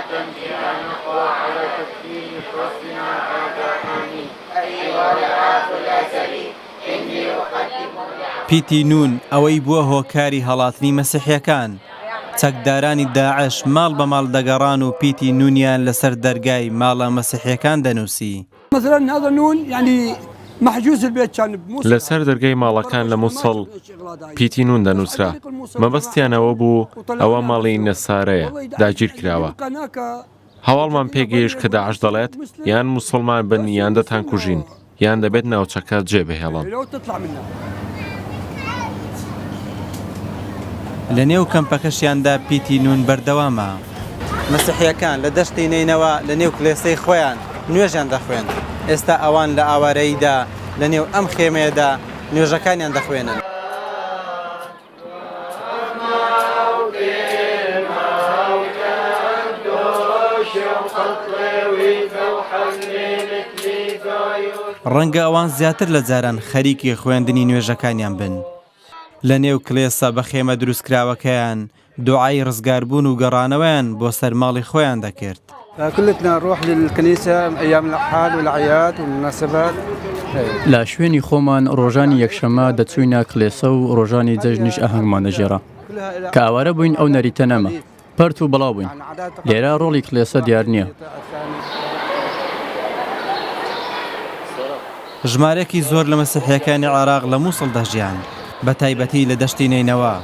بها نقوى على تكفير حسننا هذا آمين أيها الرعاة الأزلي إني أقدم پیتی نون ئەوەی بووە هۆکاری هەڵاتنی مەسیحیەکان. چەکدارانی داعش ماڵ بە ماڵ دەگەڕان و پیتی نونیان لەسەر دەرگای ماڵە مەسیحیەکان دەنووسی. مثلا هذا نون يعني محجوز البيت كان لەسەر دەرگای ماڵەکان لە مووسڵ پیتی نون دەنووسرا. مەبەستیانەوە بوو ئەوە ماڵی نەسارەیە داگیر کراوە. هەواڵمان پێگەیشت کە داعش دەڵێت یان موسڵمان بن یان دەتان کوژین یان دەبێت ناوچەکە جێبهێڵن. لە نێو کەمپەکەشیاندا پیتی نون بەردەوامە. مەسیحیەکان لە دەشتی نینەوە لە نێو کلێسەی خۆیان نوێژیان دەخوێن. ئێستا ئەوان لە ئاوارەییدا لە نێو ئەم خێمەیەدا نوێژەکانیان دەخوێنن. ڕەنگە ئەوان زیاتر لە جاران خەریکی خوێندنی نوێژەکانیان بن. لە نێو کلێسە بە خێمە دروستکراوەکەیان دوعای ڕزگاربوون و گەڕانەوەیان بۆ سەرماڵی خۆیان دەکرد. كلنا نروح للكنيسة أيام الأحد والأعياد والمناسبات. لا شوێنی خۆمان ڕۆژانی یەکشەمە دەچووینە کلێسە و ڕۆژانی جەژنیش ئاهەنگمان دەژێرا. کە ئاوارە بووین ئەو نەریتە نەما. پەرت و بەڵاو بووین. لێرە ڕۆڵی کلێسە دیار نییە. ژمارەی زۆر لە مەسیحیەکانی عێراق لە مووسڵ دەژیان. بە تایبەتی لە دەشتی نینەوە.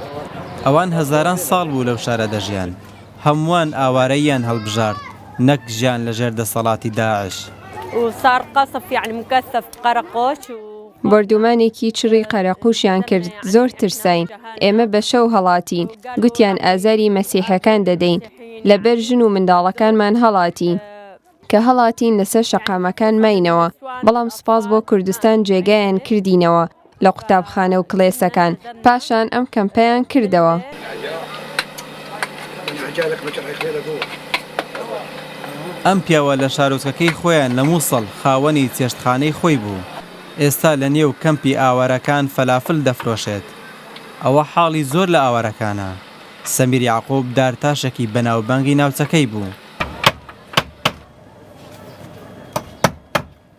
ئەوان هەزاران ساڵ بوو لەو شارە دەژیان. هەمووان ئاوارەیان هەڵبژارد نەک ژیان لەژێر دەسەڵاتی داعش. وصار قصف يعني مكثف قرقوش بردومانێکی چڕی قەرەقوشیان کرد زۆر ترساین. ئێمە بە شەو هەڵاتین گوتیان ئازاری مەسیحەکان دەدەین لەبەر ژن و منداڵەکانمان هەڵاتین کە هەڵاتین لەسەر شەقامەکان ماینەوە بەڵام سپاس بۆ کوردستان جێگایان کردینەوە لە قوتابخانە و کڵێسەکان پاشان ئەم کەمپەیان کردەوە. ئەم پیاوە لە شارۆچکەکەی خۆیان لە مووسڵ خاوەنی چێشتخانەی خۆی بوو. ئێستا لە نێو کەمپی ئاوارەکان فەلافل دەفرۆشێت. ئەوە حاڵی زۆر لە ئاوارەکانە. سەمیر یاعقوب دارتاشێکی بەناوبانگی ناوچەکەی بوو.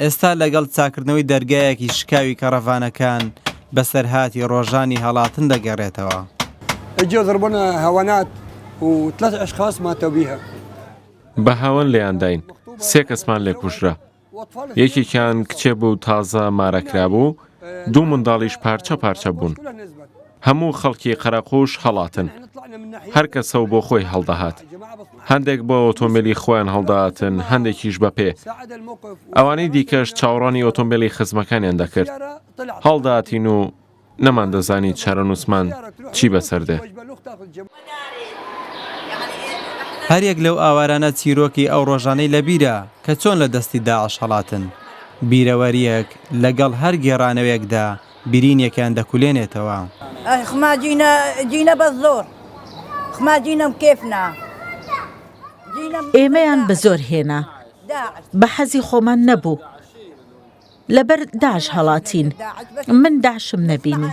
ئێستا لەگەڵ چاکردنەوەی دەرگایەکی شکاوی کەڕەڤانەکان بەسەرهاتی ڕۆژانی هەڵاتن دەگەڕێتەوە. اجوا ضربونا هوانات وثلاث اشخاص ماتوا بها. بە هاون لێیانداین 3 کەسمان لێ کوژرا. یەکێکیان کچێ بوو تازە مارەکرا بوو 2 منداڵیش پارچە پارچە بوون. هەموو خەڵکی قەرەقوش هەڵاتن. هەر کەسە و بۆ خۆی هەڵدەهات. هەندێک بۆ ئۆتۆمبیلی خۆیان هەڵداتن هەندێکیش بە پێ. ئەوانەی دیکەش چاوەڕانی ئۆتۆمبیلی خزمەکانیان دەکرد. هەڵداتین و نەمان دەزانی چارەنووسمان چی بەسەردێ. هەرێک لەو ئاوارانە چیرۆکی ئەو ڕۆژانەی لە بیرە کە چۆن لە دەستی داعش هەڵاتن. بیرەوەریەک لەگەڵ هەر گێڕانەوەیەکدا برینێکیان دەکولێنێتەوە. خما جینە بە زۆر خما جینەم کێفنا ئێمەیان بە زۆر هێنا بە حەزی خۆمان نەبوو لەبەر داعش هەڵاتین من داعشم نەبینی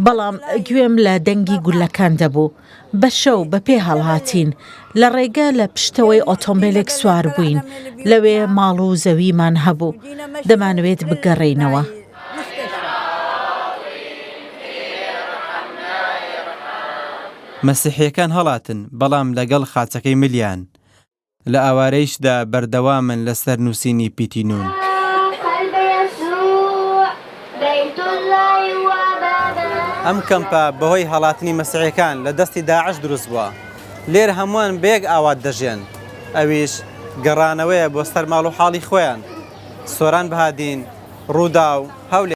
بەڵام گوێم لە دەنگی گولەکان دەبوو بە شەو بە پێ هەڵهاتین لە ڕێگە لە پشتەوەی ئۆتۆمبیلێک سوار بووین لەوێ ماڵ و زەویمان هەبوو دەمانوێت بگەڕێینەوە. مەسیحیەکان هەڵاتن بەڵام لەگەڵ خاچەکەی ملیان. لە ئاوارەیشدا بەردەوامن لەسەر نووسینی پیتی نون. ئەم کەمپە بەهۆی هەڵاتنی مەسیحیەکان لە دەستی داعش دروست بووە. لێرە هەمووان بەیەک ئاوات دەژێن. ئەویش گەڕانەوەیە بۆ سەرماڵ و حاڵی خۆیان. سۆران بەهادین ڕوودا و هەولێر.